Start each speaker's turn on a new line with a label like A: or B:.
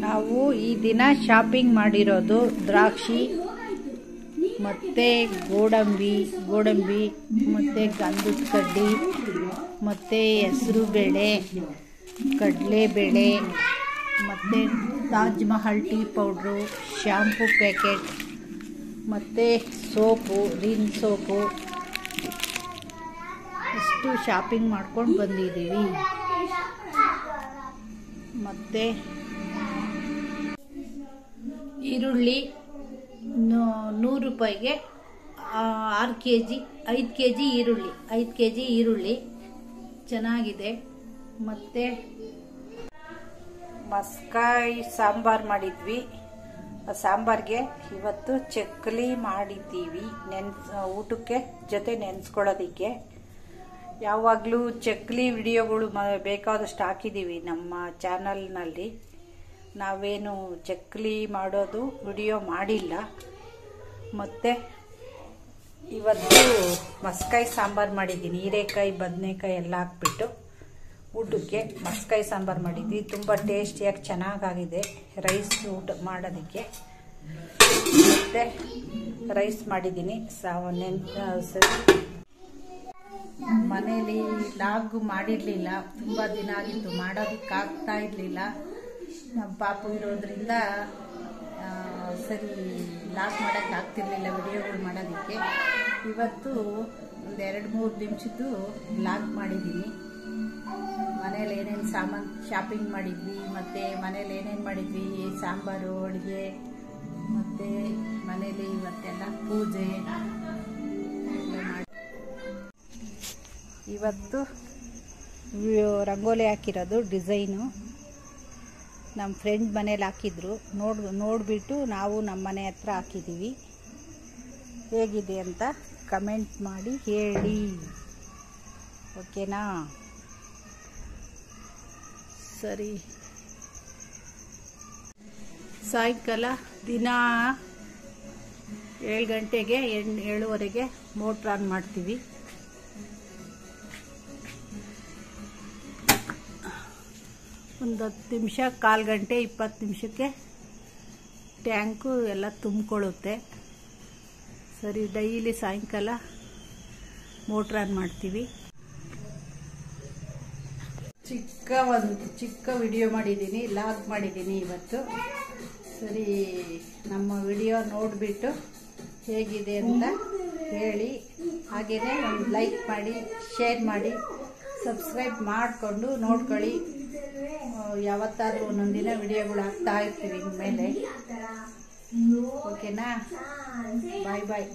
A: ನಾವು ಈ ದಿನ ಶಾಪಿಂಗ್ ಮಾಡಿರೋದು ದ್ರಾಕ್ಷಿ ಮತ್ತೆ ಗೋಡಂಬಿ ಮತ್ತೆ ಗಂಧದ ಕಡ್ಡಿ ಮತ್ತೆ ಹೆಸರು ಬೇಳೆ ಕಡಲೆಬೇಳೆ ಮತ್ತೆ Taj Mahal tea powder shampoo packet ಮತ್ತೆ ಸೋಪು ರಿನ್ ಸೋಪು ಇಷ್ಟು ಶಾಪಿಂಗ್ ಮಾಡ್ಕೊಂಡು ಬಂದಿದ್ದೀವಿ. ಮತ್ತು ಈರುಳ್ಳಿ 100 ರೂಪಾಯಿಗೆ 6 kg 5 kg ಈರುಳ್ಳಿ 5 kg ಈರುಳ್ಳಿ ಚೆನ್ನಾಗಿದೆ. ಮತ್ತು ಮಸ್ಕಾಯಿ ಸಾಂಬಾರು ಮಾಡಿದ್ವಿ. ಸಾಂಬಾರಿಗೆ ಇವತ್ತು ಚಕ್ಕಲಿ ಮಾಡಿದ್ದೀವಿ ಊಟಕ್ಕೆ ಜೊತೆ ನೆನೆಸ್ಕೊಳ್ಳೋದಕ್ಕೆ. ಯಾವಾಗಲೂ ಚಕ್ಕಲಿ ವಿಡಿಯೋಗಳು ಬೇಕಾದಷ್ಟು ಹಾಕಿದ್ದೀವಿ ನಮ್ಮ ಚಾನಲ್ನಲ್ಲಿ. ನಾವೇನು ಚಕ್ಕಲಿ ಮಾಡೋದು ವಿಡಿಯೋ ಮಾಡಿಲ್ಲ. ಮತ್ತು ಇವತ್ತು ಮಸ್ಕಾಯಿ ಸಾಂಬಾರು ಮಾಡಿದ್ದೀನಿ. ಹೀರೆಕಾಯಿ ಬದನೆಕಾಯಿ ಎಲ್ಲ ಹಾಕ್ಬಿಟ್ಟು ಊಟಕ್ಕೆ ಮಸ್ಕಾಯಿ ಸಾಂಬಾರು ಮಾಡಿದ್ವಿ. ತುಂಬ ಟೇಸ್ಟಿಯಾಗಿ ಚೆನ್ನಾಗಾಗಿದೆ ರೈಸ್ ಊಟ ಮಾಡೋದಕ್ಕೆ. ಮತ್ತು ರೈಸ್ ಮಾಡಿದ್ದೀನಿ. ಮನೇಲಿ ಲಾಗ್ ಮಾಡಿರಲಿಲ್ಲ, ತುಂಬ ದಿನ ಆಗಿತ್ತು, ಮಾಡೋದಕ್ಕಾಗ್ತಾ ಇರಲಿಲ್ಲ. ನಮ್ಮ ಪಾಪು ಇರೋದ್ರಿಂದ ಸರಿ ಲಾಗ್ ಮಾಡೋಕ್ಕಾಗ್ತಿರ್ಲಿಲ್ಲ, ವಿಡಿಯೋಗಳು ಮಾಡೋದಕ್ಕೆ. ಇವತ್ತು ಒಂದು 2-3 ನಿಮಿಷದ್ದು ಲಾಗ್ ಮಾಡಿದ್ದೀನಿ. ಮನೇಲಿ ಏನೇನು ಸಾಮಾನು ಶಾಪಿಂಗ್ ಮಾಡಿದ್ವಿ, ಮತ್ತು ಮನೇಲಿ ಏನೇನು ಮಾಡಿದ್ವಿ, ಸಾಂಬಾರು ಅಡುಗೆ, ಮತ್ತು ಮನೇಲಿ ಇವತ್ತೆಲ್ಲ ಪೂಜೆ ಮಾಡಿ. ಇವತ್ತು ರಂಗೋಲಿ ಹಾಕಿರೋದು ಡಿಸೈನು ನಮ್ಮ ಫ್ರೆಂಡ್ ಮನೇಲಿ ಹಾಕಿದ್ರು. ನೋಡಿಬಿಟ್ಟು ನಾವು ನಮ್ಮ ಮನೆ ಹತ್ರ ಹಾಕಿದ್ದೀವಿ. ಹೇಗಿದೆ ಅಂತ ಕಮೆಂಟ್ ಮಾಡಿ ಹೇಳಿ, ಓಕೆನಾ? ಸರಿ. ಸಾಯಂಕಾಲ ದಿನ 7 ಗಂಟೆಗೆ 7:30ಗೆ ಮೋಟ್ರ್ ಆನ್ ಮಾಡ್ತೀವಿ. ಒಂದು 10 ನಿಮಿಷ, 1/4 ಗಂಟೆ, 20 ನಿಮಿಷಕ್ಕೆ ಟ್ಯಾಂಕು ಎಲ್ಲ ತುಂಬಿಕೊಳ್ಳುತ್ತೆ. ಸರಿ, ಡೈಲಿ ಸಾಯಂಕಾಲ ಮೋಟ್ರ್ ಆನ್ ಮಾಡ್ತೀವಿ. ಚಿಕ್ಕ ವಿಡಿಯೋ ಮಾಡಿದ್ದೀನಿ, ಲಾಗ್ ಮಾಡಿದ್ದೀನಿ ಇವತ್ತು. ಸರಿ, ನಮ್ಮ ವಿಡಿಯೋ ನೋಡಿಬಿಟ್ಟು ಹೇಗಿದೆ ಅಂತ ಹೇಳಿ. ಹಾಗೆಯೇ ಒಂದು ಲೈಕ್ ಮಾಡಿ, ಶೇರ್ ಮಾಡಿ, ಸಬ್ಸ್ಕ್ರೈಬ್ ಮಾಡಿಕೊಂಡು ನೋಡ್ಕೊಳ್ಳಿ. ಯಾವತ್ತಾದರೂ ಒಂದೊಂದಿನ ವಿಡಿಯೋಗಳು ಹಾಕ್ತಾ ಇರ್ತೀವಿ ಇನ್ಮೇಲೆ. ಓಕೆನಾ? ಬಾಯ್ ಬಾಯ್.